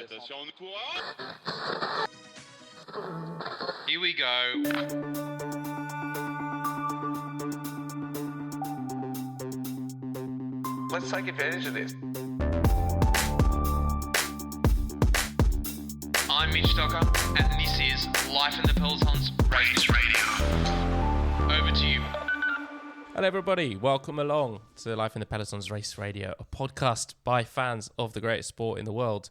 Attention, on court. Here we go. Let's take advantage of this. I'm Mitch Docker, and this is Life in the Peloton's Race Radio. Over to you. Hello everybody, welcome along to Life in the Peloton's Race Radio, a podcast by fans of the greatest sport in the world,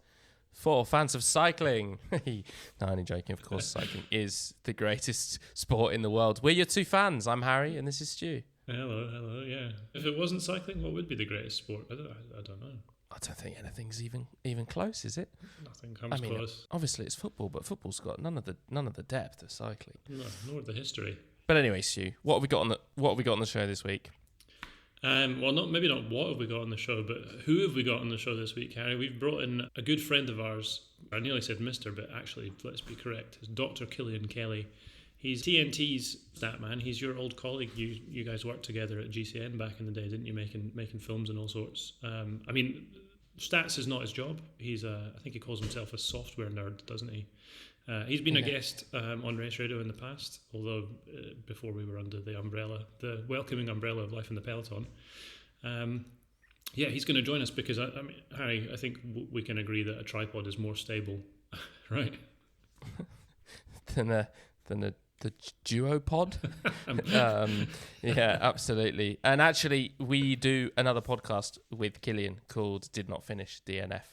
for fans of cycling. No, only joking, of course, cycling is the greatest sport in the world. We're your two fans, I'm Harry and this is Stu. Hello, yeah. If it wasn't cycling, what would be the greatest sport? I don't know. I don't think anything's even close, is it? Nothing comes close. Obviously it's football, but football's got none of the depth of cycling. No, nor the history. But anyway, Stu, what have we got on the show this week? Maybe not what have we got on the show, but who have we got on the show this week, Harry? We've brought in a good friend of ours. I nearly said Mr., but actually, let's be correct. It's Dr. Cillian Kelly. He's TNT's stat man. He's your old colleague. You guys worked together at GCN back in the day, didn't you? Making films and all sorts. Stats is not his job. He's I think he calls himself a software nerd, doesn't he? He's been a guest on Race Radio in the past, although before we were under the welcoming umbrella of Life in the Peloton. He's going to join us because, Harry, I think we can agree that a tripod is more stable, right? than the duo pod. Yeah, absolutely. And actually, we do another podcast with Cillian called Did Not Finish DNF.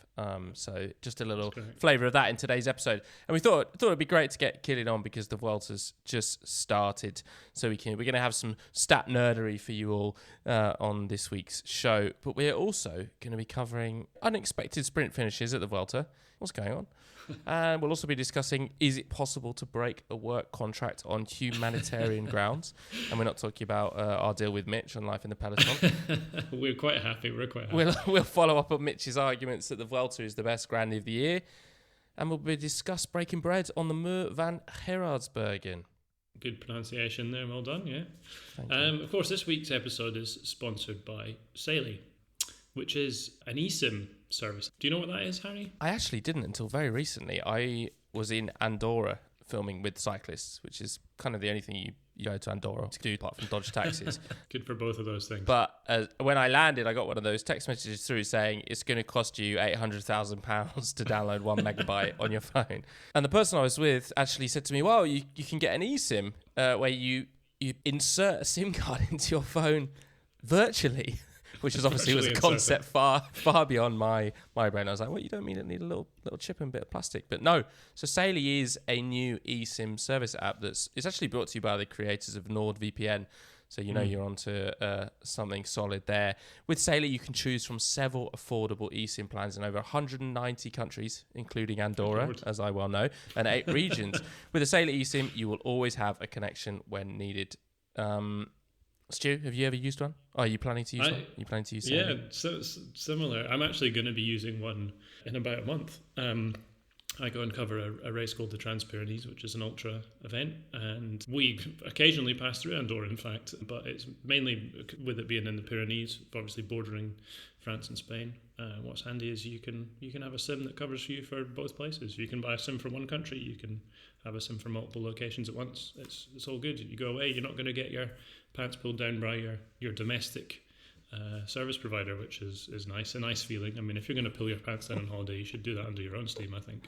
So just a little flavour of that in today's episode. And we thought it'd be great to get Cillian on because the Vueltas just started. So we're going to have some stat nerdery for you all on this week's show. But we're also going to be covering unexpected sprint finishes at the Vuelta. What's going on? And we'll also be discussing, is it possible to break a work contract on humanitarian grounds? And we're not talking about our deal with Mitch on Life in the Peloton. We're quite happy. We'll follow up on Mitch's arguments that the Vuelta is the best Grandy of the year. And we'll discuss breaking bread on the Muur van Gerardsbergen. Good pronunciation there, well done, yeah. Thank you. Of course, this week's episode is sponsored by Cillian, which is an eSIM service. Do you know what that is, Harry? I actually didn't until very recently. I was in Andorra filming with cyclists, which is kind of the only thing you go to Andorra to do apart from dodge taxis. Good for both of those things. But when I landed, I got one of those text messages through saying it's going to cost you £800,000 to download 1 megabyte on your phone. And the person I was with actually said to me, well, you can get an eSIM where you insert a SIM card into your phone virtually. Which is obviously was a concept far beyond my brain. I was like, well, you don't mean it need a little chip and bit of plastic. But no. So Cillian is a new eSIM service app it's actually brought to you by the creators of NordVPN. So you know you're onto something solid there. With Cillian, you can choose from several affordable eSIM plans in over 190 countries, including Andorra, as I well know, and 8 regions. With a Cillian eSIM, you will always have a connection when needed. Stu, have you ever used one? Oh, are you planning to use one? You planning to use Yeah, so similar. I'm actually going to be using one in about a month. I go and cover a race called the Trans-Pyrenees, which is an ultra event, and we occasionally pass through Andorra, in fact, but it's mainly with it being in the Pyrenees, obviously bordering France and Spain. What's handy is you can have a SIM that covers you for both places. You can buy a SIM for one country, you can have a SIM for multiple locations at once. It's all good. You go away, you're not going to get your pants pulled down by your domestic service provider, which is nice, a nice feeling. I mean, if you're going to pull your pants down on holiday, you should do that under your own steam, I think.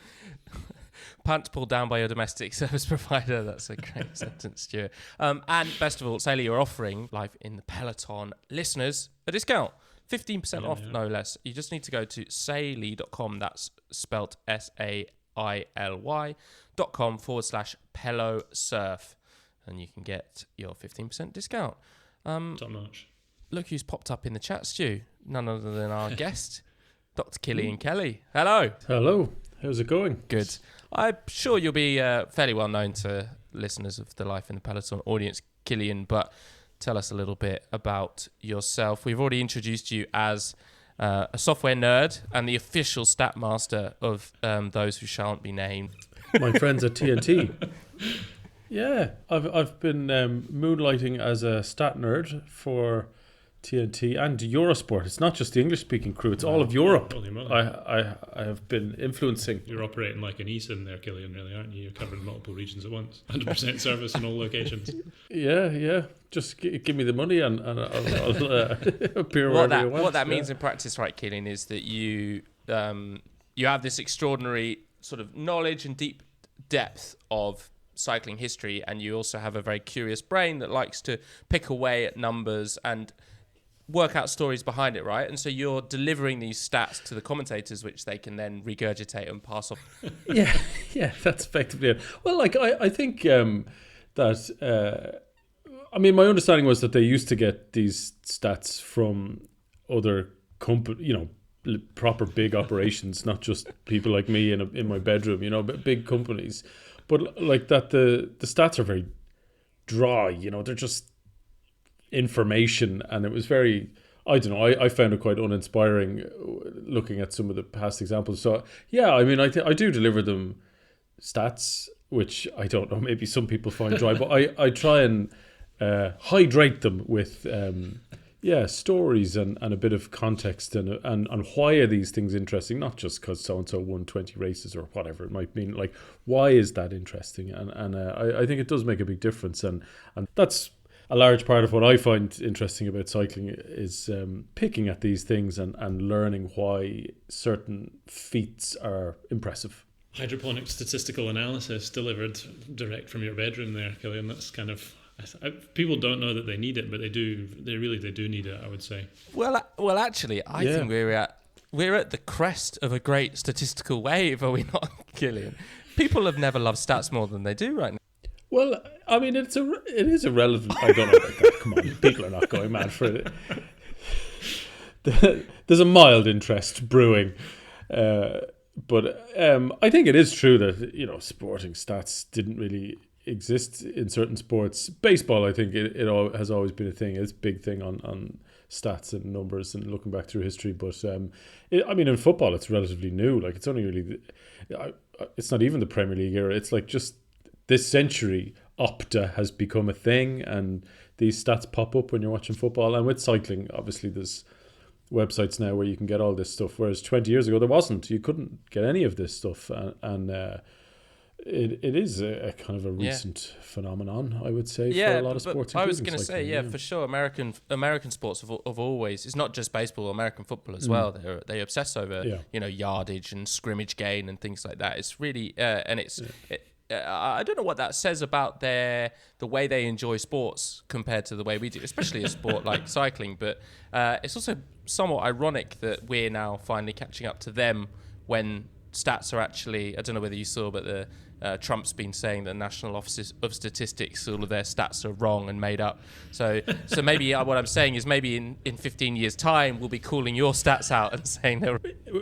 Pants pulled down by your domestic service provider. That's a great sentence, Stuart. And best of all, Cillian, you're offering Life in the Peloton listeners a discount. 15% off, no less. You just need to go to saily.com. That's spelt SAILY.com/PeloSurf. And you can get your 15% discount. Top notch. Look who's popped up in the chat, Stu. None other than our guest, Dr. Cillian Kelly. Hello. Hello. How's it going? Good. I'm sure you'll be fairly well known to listeners of the Life in the Peloton audience, Cillian, but tell us a little bit about yourself. We've already introduced you as a software nerd and the official stat master of those who shan't be named. My friends at TNT. Yeah, I've been moonlighting as a stat nerd for TNT and Eurosport. It's not just the English-speaking crew; it's all of Europe. Holy moly. I have been influencing. You're operating like an eSIM there, Cillian, really, aren't you? You're covering multiple regions at once. 100% service in all locations. Yeah. Just give me the money and I'll appear wherever you want. What that means in practice, right, Cillian, is that you have this extraordinary sort of knowledge and deep depth of cycling history, and you also have a very curious brain that likes to pick away at numbers and work out stories behind it, right? And so you're delivering these stats to the commentators, which they can then regurgitate and pass off. Yeah, that's effectively it. Well, like I think that I mean, my understanding was that they used to get these stats from other proper big operations, not just people like me in my bedroom, but big companies. But like that, the stats are very dry. They're just information, and it was very, I don't know, I found it quite uninspiring looking at some of the past examples. So yeah, I mean, I do deliver them stats, which I don't know, maybe some people find dry, but I try and hydrate them with stories and a bit of context and why are these things interesting, not just because so-and-so won 20 races or whatever it might mean. Like, why is that interesting? And I think it does make a big difference, and that's a large part of what I find interesting about cycling is picking at these things and learning why certain feats are impressive. Hydroponic statistical analysis delivered direct from your bedroom there, Cillian. That's kind of... people don't know that they need it, but they do. They do need it, I would say. Well, actually, I think we're at the crest of a great statistical wave, are we not, Cillian? People have never loved stats more than they do right now. Well, I mean, it is irrelevant. I don't know about that. Come on, people are not going mad for it. There's a mild interest brewing, but I think it is true that sporting stats didn't really exist in certain sports. Baseball, I think it has always been a thing. It's a big thing on stats and numbers and looking back through history. But I mean, in football, it's relatively new. Like, it's only really, it's not even the Premier League era. It's like just this century, Opta has become a thing, and these stats pop up when you're watching football. And with cycling, obviously, there's websites now where you can get all this stuff, whereas 20 years ago there wasn't. You couldn't get any of this stuff, and it is a kind of a recent phenomenon, I would say, for a lot of sports. I was going to say, for sure, American sports have always, it's not just baseball, American football as well. They obsess over yardage and scrimmage gain and things like that. It's really I don't know what that says about the way they enjoy sports compared to the way we do, especially a sport like cycling. But it's also somewhat ironic that we're now finally catching up to them when stats are actually, I don't know whether you saw, but Trump's been saying that the National Office of Statistics, all of their stats are wrong and made up. So maybe what I'm saying is maybe in 15 years' time, we'll be calling your stats out and saying they're...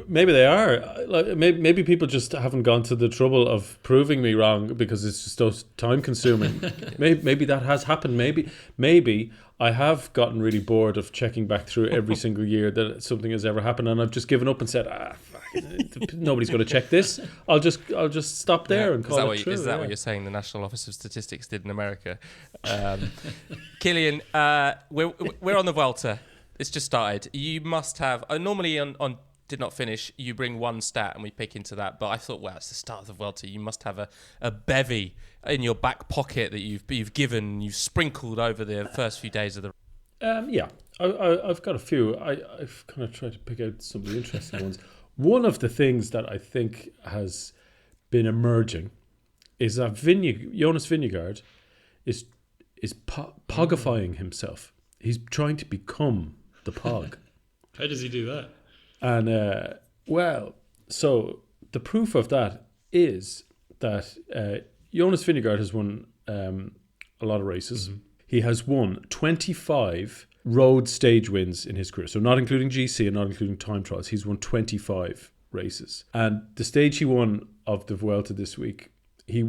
Maybe they are. Like, maybe people just haven't gone to the trouble of proving me wrong because it's just so time-consuming. maybe that has happened. Maybe I have gotten really bored of checking back through every single year that something has ever happened, and I've just given up and said, nobody's going to check this. I'll just stop there and call it true. Is that what you're saying the National Office of Statistics did in America? Cillian, we're on the Vuelta. It's just started. You must have... normally on Did Not Finish, you bring one stat and we pick into that. But I thought, well, it's the start of the Vuelta. You must have a bevy in your back pocket that you've given, you've sprinkled over the first few days of the... I've got a few. I've kind of tried to pick out some of the interesting ones. One of the things that I think has been emerging is that Jonas Vingegaard is pogifying himself. He's trying to become the pog. How does he do that? And so the proof of that is that Jonas Vingegaard has won a lot of races. Mm-hmm. He has won 25 road stage wins in his career. So not including GC and not including time trials. He's won 25 races. And the stage he won of the Vuelta this week, he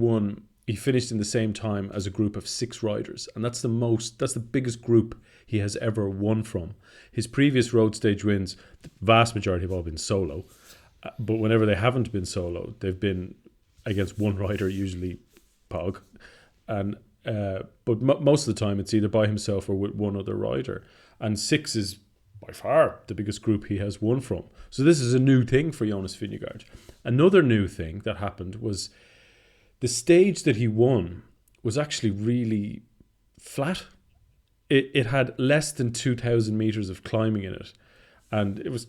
finished in the same time as a group of 6 riders. And that's the biggest group he has ever won from. His previous road stage wins, the vast majority have all been solo. But whenever they haven't been solo, they've been against one rider, usually Pog. And but most of the time it's either by himself or with one other rider. And 6 is by far the biggest group he has won from. So this is a new thing for Jonas Vingegaard. Another new thing that happened was the stage that he won was actually really flat. It had less than 2,000 meters of climbing in it. And it was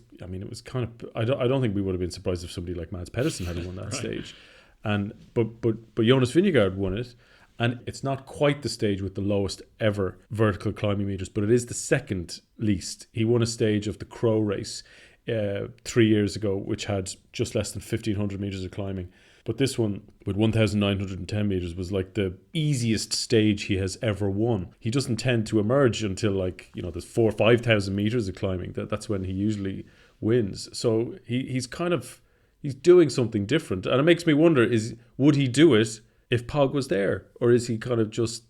kind of, I don't think we would have been surprised if somebody like Mads Pedersen had won that Right. stage. And but Jonas Vingegaard won it. And it's not quite the stage with the lowest ever vertical climbing meters, but it is the second least. He won a stage of the Crow race 3 years ago, which had just less than 1,500 meters of climbing. But this one, with 1,910 meters, was like the easiest stage he has ever won. He doesn't tend to emerge until there's 4,000 or 5,000 meters of climbing. That's when he usually wins. So he's doing something different. And it makes me wonder, would he do it if Pog was there, or is he kind of just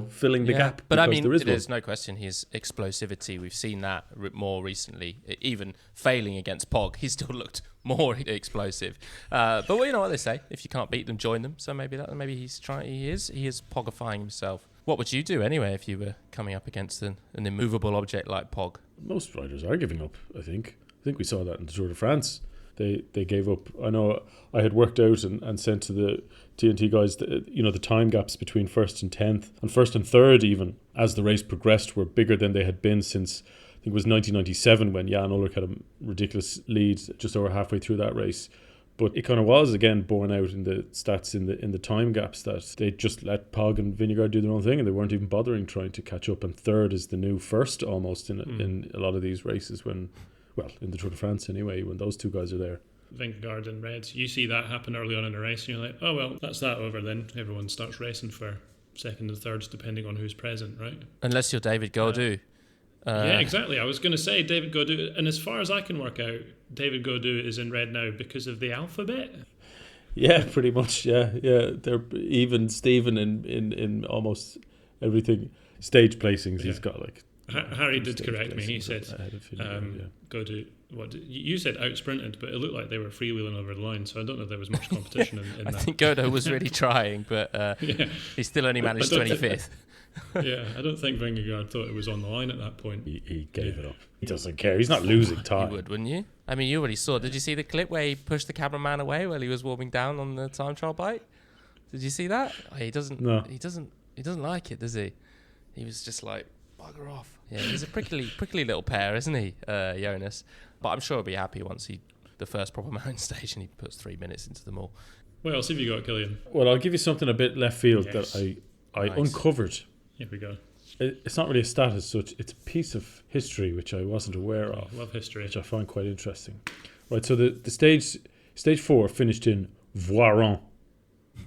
filling the gap? But I because mean, there is there's no question his explosivity. We've seen that more recently. Even failing against Pog, he still looked more explosive. But you know what they say: if you can't beat them, join them. So maybe he's trying. He is Pogifying himself. What would you do anyway if you were coming up against an immovable object like Pog? Most riders are giving up. I think we saw that in the Tour de France. They gave up. I know I had worked out and sent to the TNT guys the time gaps between first and 10th and first and third, even as the race progressed, were bigger than they had been since I think it was 1997 when Jan Ullrich had a ridiculous lead just over halfway through that race. But it kind of was again borne out in the stats in the time gaps that they just let Pog and Vingegaard do their own thing, and they weren't even bothering trying to catch up. And third is the new first almost in a lot of these races when. Well, in the Tour de France anyway, when those two guys are there. Vingegaard and Reds, you see that happen early on in a race, and you're like, oh, well, that's that over then. Everyone starts racing for second and thirds, depending on who's present, right? Unless you're David Gaudu. Yeah, exactly. I was going to say David Gaudu, and as far as I can work out, David Gaudu is in red now because of the alphabet. Yeah, pretty much. Yeah. They're even Stephen in almost everything. Stage placings, he's got like. Harry did correct me. He said, go to what you said out sprinted, but it looked like they were freewheeling over the line. So I don't know if there was much competition in I that. think Godo was really trying, but he still only managed 25th. Yeah, I don't think Vingegaard thought it was on the line at that point. He gave it up. He doesn't care. He's not losing time. You would, wouldn't you? I mean, you already saw. Did you see the clip where he pushed the cameraman away while he was warming down on the time trial bike? Did you see that? Oh, he doesn't. No. He doesn't like it, does he? He was just like, bugger off. Yeah, he's a prickly little pear, isn't he, Jonas? But I'm sure he'll be happy once the first proper mountain station, he puts 3 minutes into them all. What else have you got, Cillian? Well, I'll give you something a bit left field that I Nice. uncovered. Here we go. It's not really a stat as such. It's a piece of history which I wasn't aware of. Love history. Which I find quite interesting. Right, so the stage 4 finished in Voiron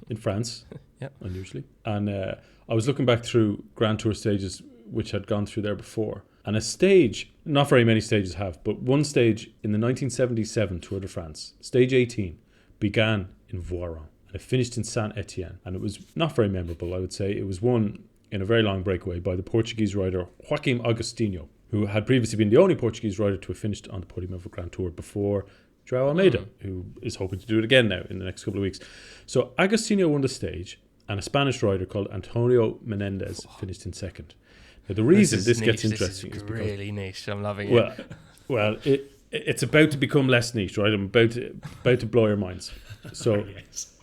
in France, Yep. unusually. And I was looking back through Grand Tour stages which had gone through there before. And a stage, not very many stages have, but one stage in the 1977 Tour de France, stage 18, began in Voiron. And it finished in Saint-Etienne. And it was not very memorable, I would say. It was won in a very long breakaway by the Portuguese rider Joaquim Agostinho, who had previously been the only Portuguese rider to have finished on the podium of a Grand Tour before João Almeida, who is hoping to do it again now in the next couple of weeks. So Agostinho won the stage, and a Spanish rider called Antonio Menendez finished in second. Now, the reason this gets interesting is because really niche. I'm loving it. Well, it's about to become less niche, right? I'm about to blow your minds. So Yes.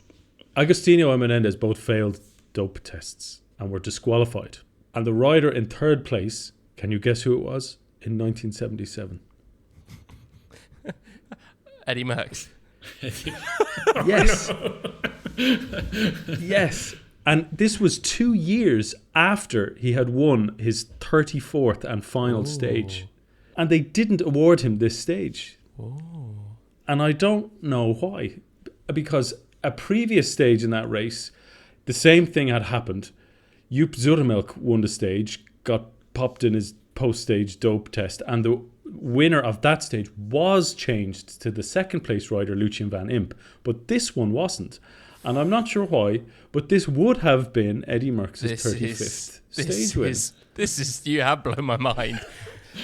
Agostinho and Menendez both failed dope tests and were disqualified. And the rider in third place, can you guess who it was in 1977? Eddie Merckx. Yes. Yes. And this was 2 years after he had won his 34th and final stage. And they didn't award him this stage. And I don't know why. Because a previous stage in that race, the same thing had happened. Joop Zoetemelk won the stage, got popped in his post-stage dope test, and the winner of that stage was changed to the second place rider, Lucien Van Imp. But this one wasn't. And I'm not sure why, but this would have been Eddie Merckx's 35th stage win. This is, you have blown my mind.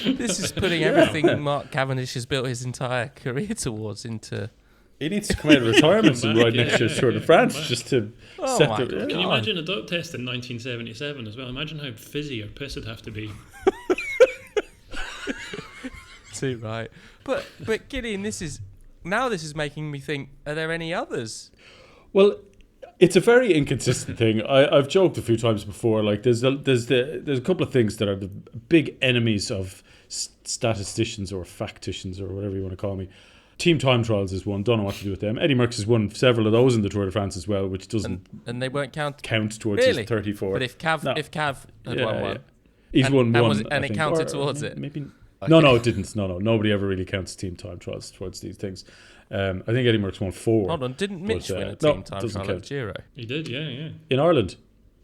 This is putting everything Mark Cavendish has built his entire career towards into He needs to come out of retirement and ride next year's Tour de France just to set my the... God. Can you imagine a dog test in 1977 as well? Imagine how fizzy or piss it'd have to be. Too right. But Cillian, this is making me think, are there any others? Well, it's a very inconsistent thing. I've joked a few times before. Like there's a couple of things that are the big enemies of statisticians or facticians or whatever you want to call me. Team time trials is one. Don't know what to do with them. Eddie Merckx has won several of those in the Tour de France as well, which doesn't and they won't count towards really? his 34. But if Cav had won one, he's won one, and I it think. counted Or towards it. Maybe. Okay. No, it didn't. No, nobody ever really counts team time trials towards these things. I think Eddie Merckx won 4. Hold on, didn't Mitch win a no, team time doesn't trial count. at Giro? He did, yeah. In Ireland.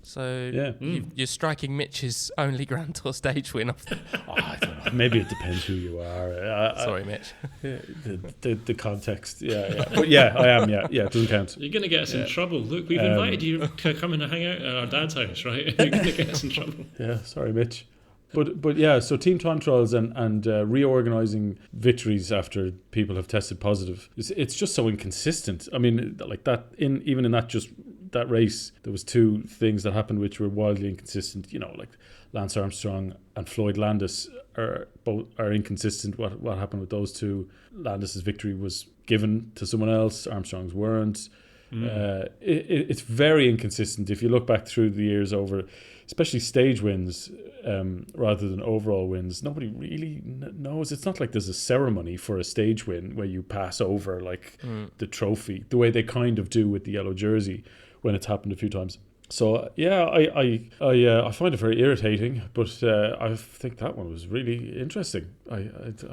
So Yeah. you're striking Mitch's only Grand Tour stage win off. I don't know. Maybe it depends who you are. Sorry, Mitch. The context. Yeah. But yeah, I am. Yeah. It doesn't count. You're going to get us in trouble. Look, we've invited you to come and hang out at our dad's house, right? You're going to get us in trouble. Yeah. Sorry, Mitch. But yeah, so team time trials and reorganizing victories after people have tested positive, it's just so inconsistent. I mean, like that even in that race, there was 2 things that happened which were wildly inconsistent. You know, like Lance Armstrong and Floyd Landis are inconsistent. What happened with those 2? Landis's victory was given to someone else. Armstrong's weren't. It's very inconsistent. If you look back through the years over, especially stage wins, rather than overall wins, nobody really knows. It's not like there's a ceremony for a stage win where you pass over like the trophy, the way they kind of do with the yellow jersey when it's happened a few times. So yeah, I find it very irritating, but I think that one was really interesting. I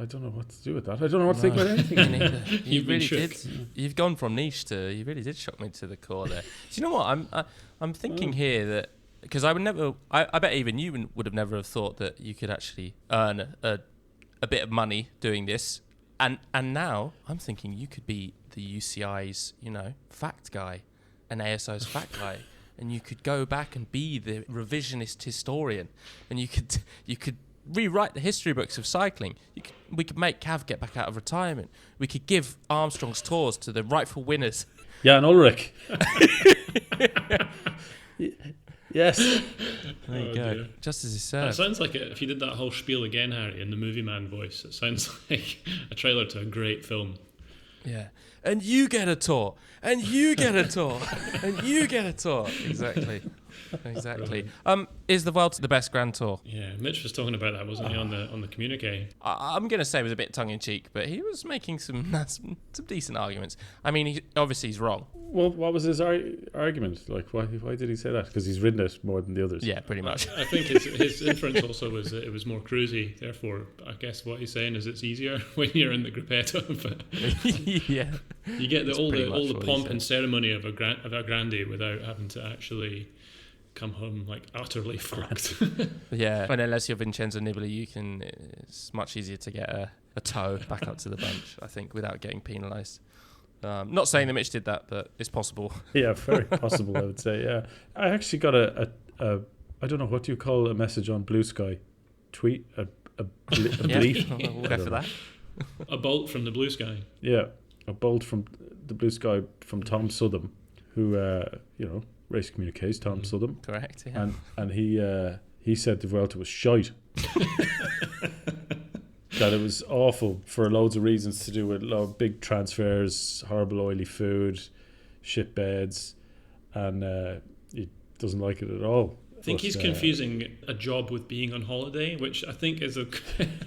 don't know what to do with that. I don't know what to think about anything. You really did. You've gone from niche to. You really did shock me to the core there. Do you know what I'm thinking here that because I would never. I bet even you would have never have thought that you could actually earn a bit of money doing this, and now I'm thinking you could be the UCI's fact guy, and ASO's fact guy. And you could go back and be the revisionist historian, and you could rewrite the history books of cycling. We could make Cav get back out of retirement. We could give Armstrong's tours to the rightful winners. Yeah, and Ulrich. Yes. There you go. Dear. Just as he That said. sounds like if you did that whole spiel again, Harry, in the movie man voice. It sounds like a trailer to a great film. Yeah. And you get a tour. And you get a tour. And you get a tour. Exactly. Is the Vuelta the best Grand Tour? Yeah, Mitch was talking about that, wasn't he, on the communique? I'm going to say it was a bit tongue-in-cheek, but he was making some decent arguments. I mean, obviously he's wrong. Well, what was his argument? Like, why did he say that? Because he's ridden it more than the others. Yeah, pretty much. I think his inference also was that it was more cruisy. Therefore, I guess what he's saying is it's easier when you're in the gruppetto. But Yeah. you get all the what he pomp said. and ceremony of a Grandy without having to actually come home like utterly fucked. Yeah, and unless you're Vincenzo Nibali, it's much easier to get a tow back up to the bench, I think, without getting penalised. Not saying that Mitch did that, but it's possible. Yeah, very possible, I would say. Yeah, I actually got a I don't know, what do you call a message on Blue Sky? Tweet? A bleat? We'll go for that. A bolt from the blue sky. Yeah, a bolt from the Blue Sky from Tom Southam, who, race communiques, Tom Southam. Correct, yeah. And he said the Vuelta was shite. That it was awful for loads of reasons to do with big transfers, horrible oily food, shit beds, and he doesn't like it at all. I think he's confusing a job with being on holiday, which I think is a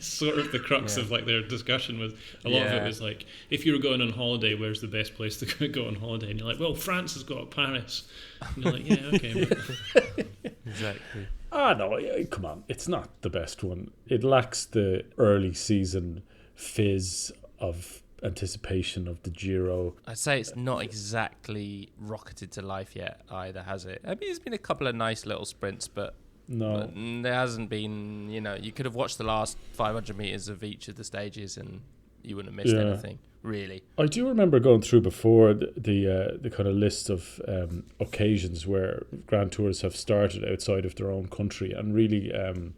sort of the crux of like their discussion. Was a lot of it was like, if you were going on holiday, where's the best place to go on holiday? And you're like, well, France has got Paris. And you're like, yeah, okay. Exactly. No, come on. It's not the best one. It lacks the early season fizz of anticipation of the Giro. I'd say it's not exactly rocketed to life yet either, has it? I mean, there's been a couple of nice little sprints, but No. there hasn't been, you could have watched the last 500 metres of each of the stages and have missed anything. Really, I do remember going through before the kind of list of occasions where Grand Tours have started outside of their own country, and really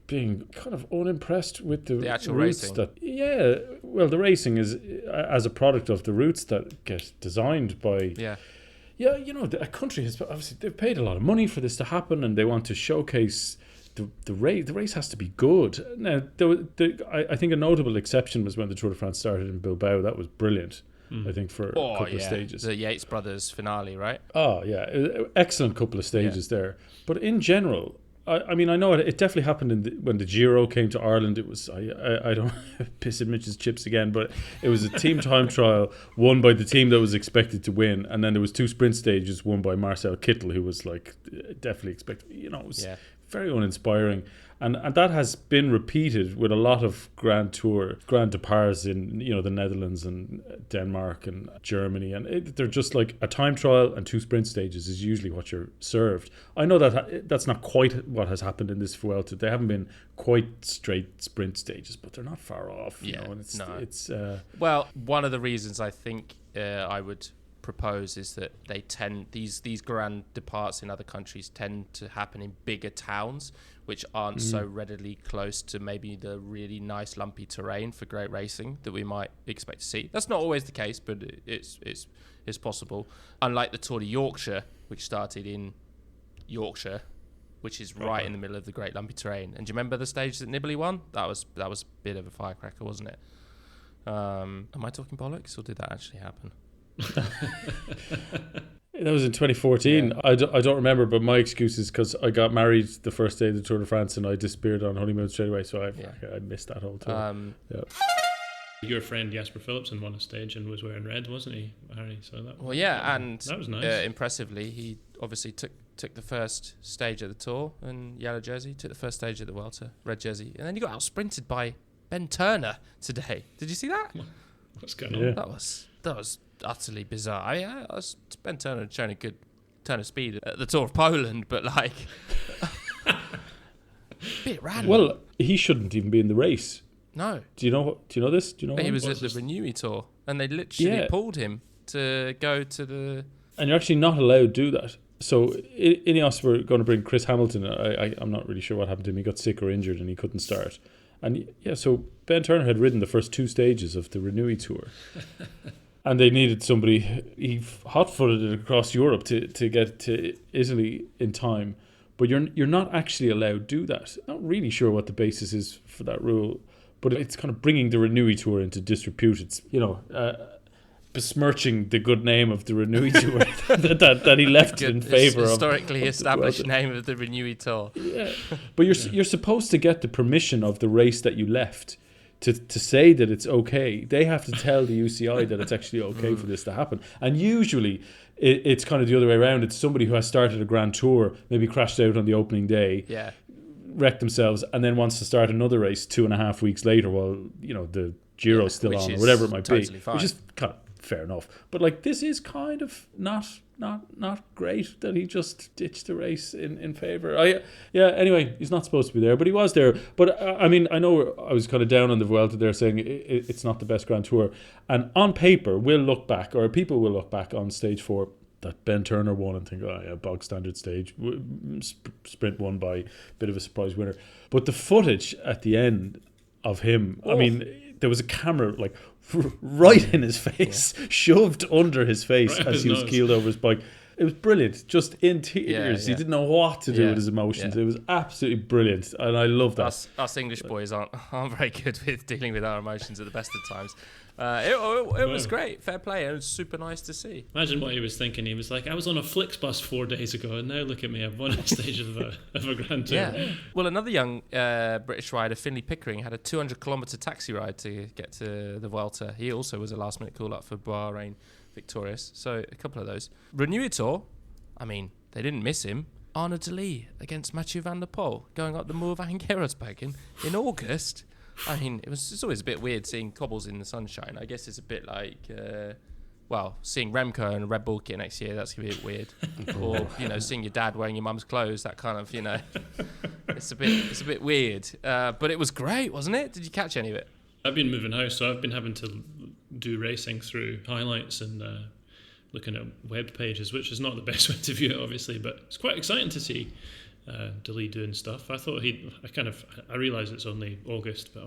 being kind of unimpressed with the actual routes racing. The racing is as a product of the routes that get designed by. Yeah, a country has obviously they've paid a lot of money for this to happen, and they want to showcase. The race has to be good. Now, I think a notable exception was when the Tour de France started in Bilbao. That was brilliant, I think, for a couple of stages. The Yates brothers finale, right? Oh, yeah. Excellent couple of stages there. But in general, I mean, I know it definitely happened when the Giro came to Ireland. It was, I don't piss in Mitch's chips again, but it was a team time trial won by the team that was expected to win. And then there was 2 sprint stages won by Marcel Kittel, who was like definitely expected. It was very uninspiring, and that has been repeated with a lot of Grand Departs in the Netherlands and Denmark and Germany, and they're just like a time trial and 2 sprint stages is usually what you're served. I know that's not quite what has happened in this Vuelta. They haven't been quite straight sprint stages, but they're not far off. Well, one of the reasons I think I would propose is that they tend these Grand Departs in other countries tend to happen in bigger towns, which aren't so readily close to maybe the really nice lumpy terrain for great racing that we might expect to see. That's not always the case, but it's possible. Unlike the Tour de Yorkshire, which started in Yorkshire, which is right in the middle of the great lumpy terrain. And do you remember the stage that Nibali won? That was a bit of a firecracker, wasn't it? Am I talking bollocks, or did that actually happen? That was in 2014. I don't remember, but my excuse is because I got married the first day of the Tour de France and I disappeared on honeymoon straight away, so I missed that whole tour. Your friend Jasper Philipsen won a stage and was wearing red, wasn't he, Harry? So that and that was nice. Impressively, he obviously took the first stage of the Tour in yellow jersey, took the first stage of the Vuelta, red jersey, and then he got out sprinted by Ben Turner today. Did you see that? What's going on? That was utterly bizarre. Ben Turner had shown a good turn of speed at the Tour of Poland, but like a bit random. Well, he shouldn't even be in the race. No. Do you know this? Do you know? He was at the Renewy Tour, and they literally pulled him to go to the. And you're actually not allowed to do that. So Ineos were going to bring Chris Hamilton. I'm not really sure what happened to him. He got sick or injured, and he couldn't start. And so Ben Turner had ridden the first 2 stages of the Renewy Tour. And they needed somebody. He hot-footed it across Europe to get to Italy in time. But you're not actually allowed to do that. Not really sure what the basis is for that rule. But it's kind of bringing the Renewy Tour into disrepute. It's, besmirching the good name of the Renewy Tour that he left in favour of. Historically established name of the Renewy Tour. Yeah, but you're supposed to get the permission of the race that you left to say that it's okay. They have to tell the UCI that it's actually okay for this to happen. And usually it's kind of the other way around. It's somebody who has started a Grand Tour, maybe crashed out on the opening day, wrecked themselves, and then wants to start another race 2.5 weeks later while the Giro's still on, or whatever it might be, which is kind of fair enough. But like, this is kind of not great that he just ditched the race in favour. Anyway, he's not supposed to be there, but he was there. But I mean, I know I was kind of down on the Vuelta there, saying it's not the best Grand Tour, and on paper people will look back on stage 4 that Ben Turner won and think, bog standard stage, sprint won by a bit of a surprise winner. But the footage at the end of him, I mean, there was a camera like right in his face, shoved under his face as he was keeled over his bike. It was brilliant, just in tears. He didn't know what to do with his emotions. It was absolutely brilliant, and I love that. Us English boys aren't very good with dealing with our emotions at the best of times. It was great, fair play. It was super nice to see. Imagine what he was thinking. He was like, I was on a Flixbus 4 days ago, and now look at me, I've won a stage of a Grand Tour. Yeah. Well, another young British rider, Finlay Pickering, had a 200-kilometre taxi ride to get to the Vuelta. He also was a last-minute call-up for Bahrain victorious. So a couple of those. Renewy Tour, I mean, they didn't miss him. Arnaud Delis against Mathieu van der Poel going up the Moor van Gerardsbergen in August. I mean, it's always a bit weird seeing cobbles in the sunshine. I guess it's a bit like, seeing Remco in a Red Bull kit next year, that's going to be a bit weird. Or, seeing your dad wearing your mum's clothes, that kind of, it's a bit weird. But it was great, wasn't it? Did you catch any of it? I've been moving house, so I've been having to do racing through highlights and looking at web pages, which is not the best way to view it, obviously, but it's quite exciting to see Dilly doing stuff. I thought I realised it's only August, but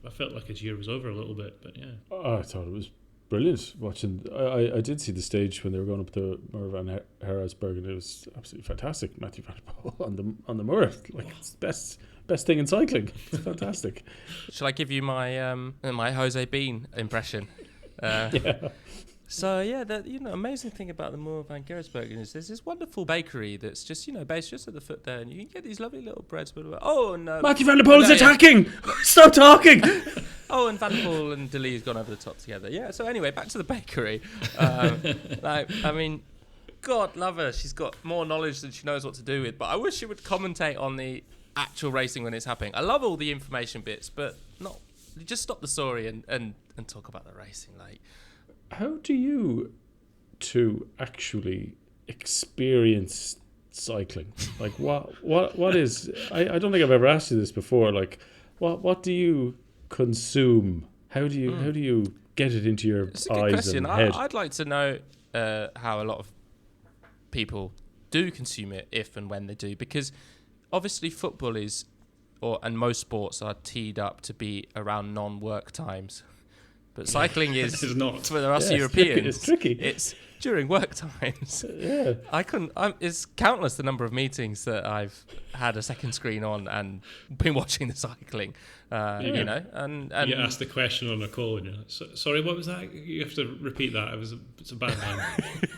I felt like his year was over a little bit, but yeah. I thought it was brilliant watching. I did see the stage when they were going up to Moor van Herresberg, and it was absolutely fantastic. Matthew Van der Poel on the Moor, like it's the best thing in cycling. It's fantastic. Shall I give you my my Jose Bean impression? Yeah. So yeah, the amazing thing about the Moor van Gersbergen is there's this wonderful bakery that's just based just at the foot there, and you can get these lovely little breads. But Matthew Van der Poel is attacking! Stop talking! And Van der Poel and Dilly's gone over the top together. Yeah. So anyway, back to the bakery. God love her. She's got more knowledge than she knows what to do with. But I wish she would commentate on the actual racing when it's happening. I love all the information bits, but just stop the story and talk about the racing. Like, how do you two actually experience cycling? Like, what is? I don't think I've ever asked you this before. Like, what do you consume? How do you get it into your it's a good eyes question. and head? I'd like to know how a lot of people do consume it, if and when they do, because obviously football and most sports are teed up to be around non-work times. But cycling is not. For the us Europeans. It's tricky. It's during work times. Yeah. It's countless the number of meetings that I've had a second screen on and been watching the cycling. And you get asked the question on a call, and you're like, sorry, what was that? You have to repeat that. It's a bad line.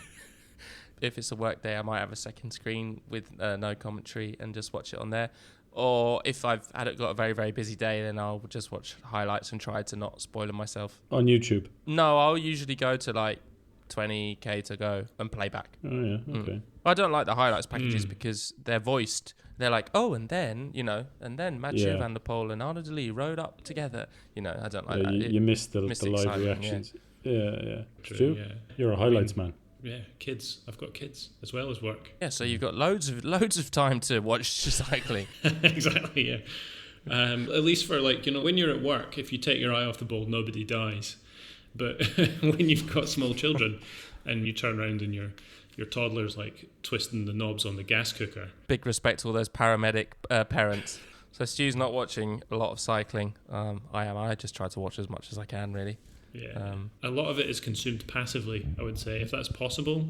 If it's a work day, I might have a second screen with no commentary and just watch it on there. Or if I've got a very, very busy day, then I'll just watch highlights and try to not spoil myself. On YouTube? No, I'll usually go to like 20k to go and play back. Oh, yeah, okay. I don't like the highlights packages because they're voiced. They're like, and then Mathieu Van der Poel and Arnaud Delis rode up together. I don't like that. You missed the live reactions. Yeah. True. Yeah. You're a highlights man. Yeah, kids. I've got kids as well as work. Yeah, so you've got loads of time to watch cycling. Exactly, yeah. At least for when you're at work, if you take your eye off the ball, nobody dies. But when you've got small children and you turn around and your toddler's like twisting the knobs on the gas cooker. Big respect to all those paramedic parents. So Stu's not watching a lot of cycling. I am. I just try to watch as much as I can, really. Yeah, a lot of it is consumed passively, I would say, if that's possible.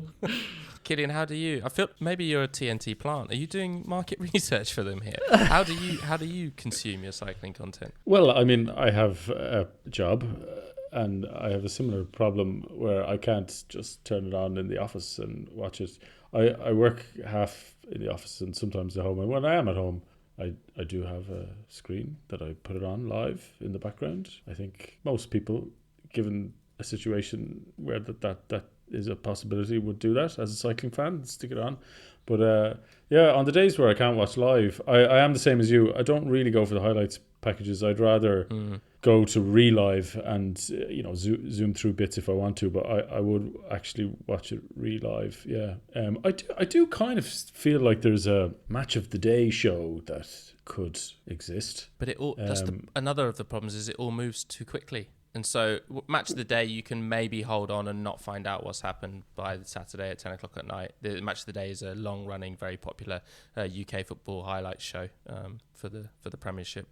Cillian, how do you? I feel maybe you're a TNT plant. Are you doing market research for them here? How do you consume your cycling content? Well, I mean, I have a job, and I have a similar problem where I can't just turn it on in the office and watch it. I work half in the office and sometimes at home, and when I am at home, I do have a screen that I put it on live in the background. I think most people, given a situation where that is a possibility, would do that as a cycling fan, stick it on. But on the days where I can't watch live, I am the same as you. I don't really go for the highlights packages. I'd rather go to relive and zoom through bits if I want to, but I would actually watch it relive. Yeah, I do kind of feel like there's a match of the day show that could exist, but it all another of the problems is it all moves too quickly. And so match of the day, you can maybe hold on and not find out what's happened by the Saturday at 10 o'clock at night. The match of the day is a long-running, very popular UK football highlights show for the Premiership.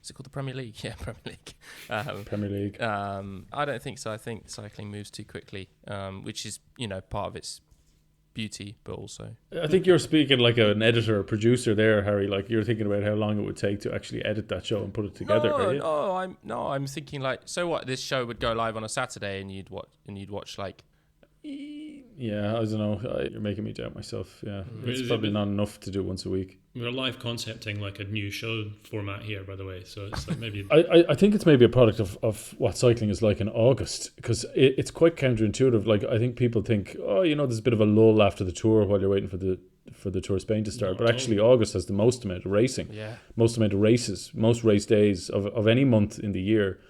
Is it called the Premier League? Yeah, Premier League. Premier League. I don't think so. I think cycling moves too quickly, which is part of its beauty, but also I think you're speaking like an editor or producer there, Harry. Like you're thinking about how long it would take to actually edit that show and put it together. I'm thinking like, so what? This show would go live on a Saturday, and you'd watch like. Yeah, I don't know. You're making me doubt myself. Yeah, it's probably not enough to do once a week. We're live concepting like a new show format here, by the way. So it's like maybe I think it's maybe a product of what cycling is like in August, because it's quite counterintuitive. Like I think people think, there's a bit of a lull after the tour while you're waiting for the Tour of Spain to start. But actually, August has the most amount of racing, most amount of races, most race days of any month in the year,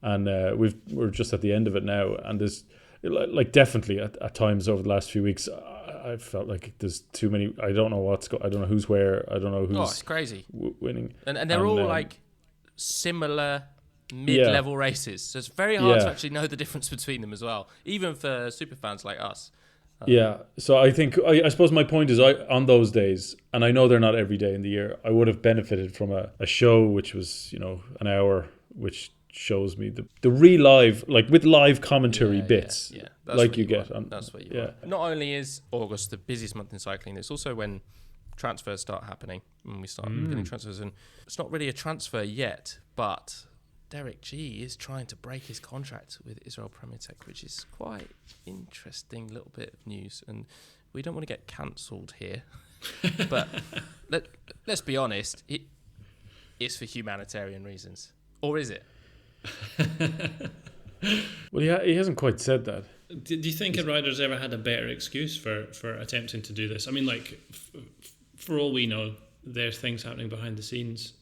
and we're just at the end of it now. And there's like definitely at times over the last few weeks, I felt like there's too many. I don't know I don't know who's where. I don't know who's. It's crazy. Winning. And they're all like similar mid-level races. So it's very hard to Yeah. actually know the difference between them as well, even for super fans like us. Yeah, so I think I suppose my point is on those days, and I know they're not every day in the year, I would have benefited from a show which was an hour, which shows me the real live, like with live commentary bits, Yeah. That's like what you get. That's what you want. Not only is August the busiest month in cycling, it's also when transfers start happening, when we start getting transfers, and it's not really a transfer yet, but Derek G is trying to break his contract with Israel Premier Tech, which is quite interesting little bit of news. And we don't want to get cancelled here, but let's be honest, it's for humanitarian reasons, or is it? Well, he hasn't quite said that. Do you think a rider's ever had a better excuse for attempting to do this? I mean, like, for all we know, there's things happening behind the scenes,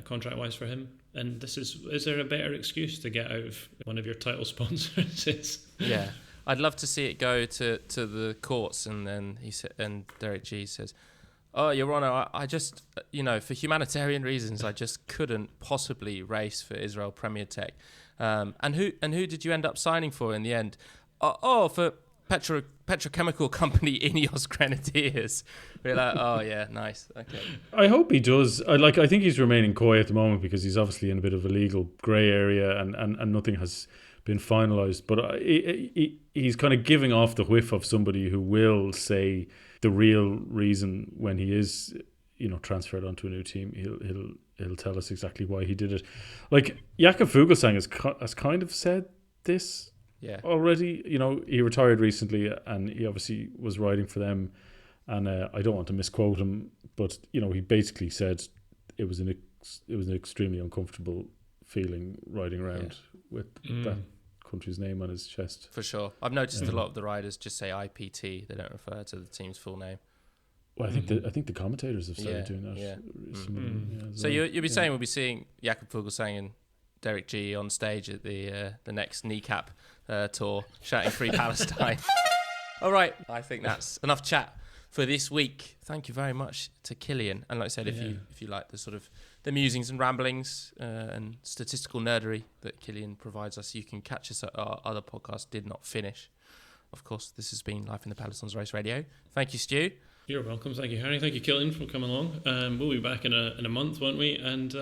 contract-wise for him. And is there a better excuse to get out of one of your title sponsors? Yeah, I'd love to see it go to the courts, and then and Derek G says, "Oh, Your Honour, I just, for humanitarian reasons, I just couldn't possibly race for Israel Premier Tech." And who did you end up signing for in the end? For petrochemical company Ineos Grenadiers. We're like, oh yeah, nice, okay. I hope he does. I think he's remaining coy at the moment because he's obviously in a bit of a legal grey area and nothing has been finalised. But he's kind of giving off the whiff of somebody who will say the real reason when he is, transferred onto a new team. He'll tell us exactly why he did it. Like Jakob Fuglsang has kind of said this. Yeah. Already, he retired recently, and he obviously was riding for them. And I don't want to misquote him, but he basically said it was an extremely uncomfortable feeling riding around with that country's name on his chest. For sure, I've noticed a lot of the riders just say IPT; they don't refer to the team's full name. Well, I think the commentators have started doing that. Yeah. So you'll be saying we'll be seeing Jakob Fuglsang and Derek G on stage at the next kneecap tour, shouting "Free Palestine." All right, I think that's enough chat for this week. Thank you very much to Cillian. And like I said, if you like the sort of the musings and ramblings and statistical nerdery that Cillian provides us, you can catch us at our other podcast, Did Not Finish. Of course, this has been Life in the Peloton's Race Radio. Thank you, Stu. You're welcome. Thank you, Harry. Thank you, Cillian, for coming along. We'll be back in a month, won't we? And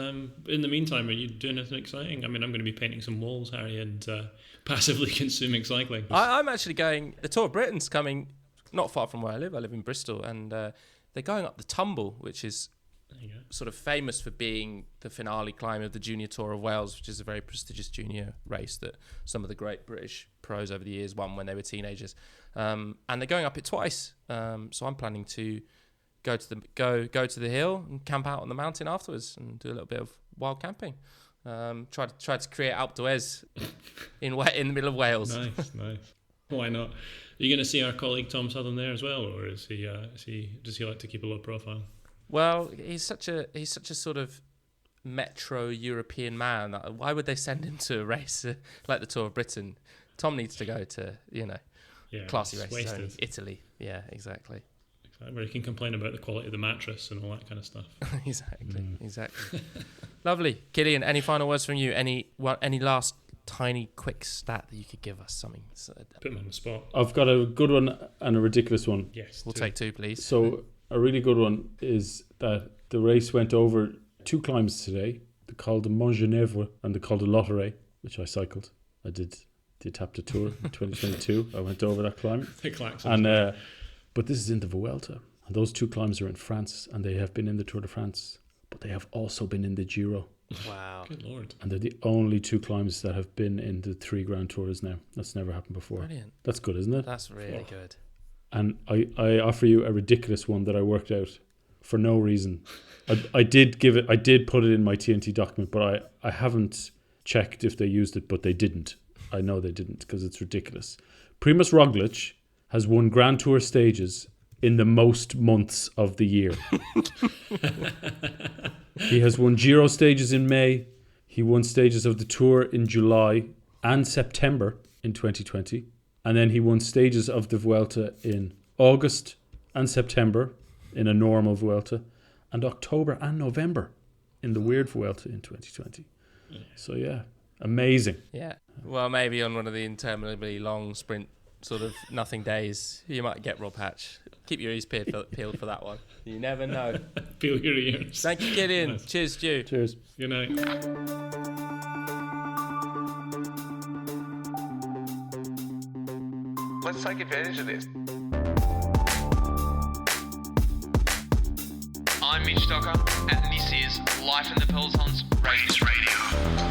in the meantime, are you doing anything exciting? I mean, I'm going to be painting some walls, Harry, and passively consuming cycling. I'm actually going... The Tour of Britain's coming not far from where I live. I live in Bristol, and they're going up the Tumble, which is sort of famous for being the finale climb of the Junior Tour of Wales, which is a very prestigious junior race that some of the great British pros over the years won when they were teenagers. And they're going up it twice. So I'm planning to go to the hill and camp out on the mountain afterwards and do a little bit of wild camping. Try to create Alpe d'Huez in the middle of Wales. Nice. Why not? Are you going to see our colleague Tom Southern there as well, or does he like to keep a low profile? Well, he's such a sort of metro European man. Why would they send him to a race like the Tour of Britain? Tom needs to go to classy races only. Italy. Yeah, exactly. Where he can complain about the quality of the mattress and all that kind of stuff. Exactly. Lovely. Cillian, any final words from you? Any last tiny quick stat that you could give us? Something. Put him on the spot. I've got a good one and a ridiculous one. Yes. We'll take two, please. So a really good one is that the race went over 2 climbs today, the Col de Montgenèvre and the Col de Lotteray, which I cycled. I did the Étape de Tour in 2022. I went over that climb. And but this is in the Vuelta. And those 2 climbs are in France, and they have been in the Tour de France, but they have also been in the Giro. Wow. Good Lord. And they're the only 2 climbs that have been in the 3 Grand Tours now. That's never happened before. Brilliant. That's good, isn't it? That's really good. And I offer you a ridiculous one that I worked out for no reason. I did put it in my TNT document, but I haven't checked if they used it, but they didn't. I know they didn't because it's ridiculous. Primož Roglič has won Grand Tour stages in the most months of the year. He has won Giro stages in May. He won stages of the Tour in July and September in 2020. And then he won stages of the Vuelta in August and September in a normal Vuelta, and October and November in the weird Vuelta in 2020. So yeah, Amazing. Yeah. Well, maybe on one of the interminably long sprint sort of nothing days, you might get Rob Hatch. Keep your ears peeled for that one. You never know. Peel your ears. Thank you, Cillian. Nice. Cheers, Stu. Cheers. Good night. Let's take advantage of this. I'm Mitch Docker, and this is Life in the Pelotons Radio.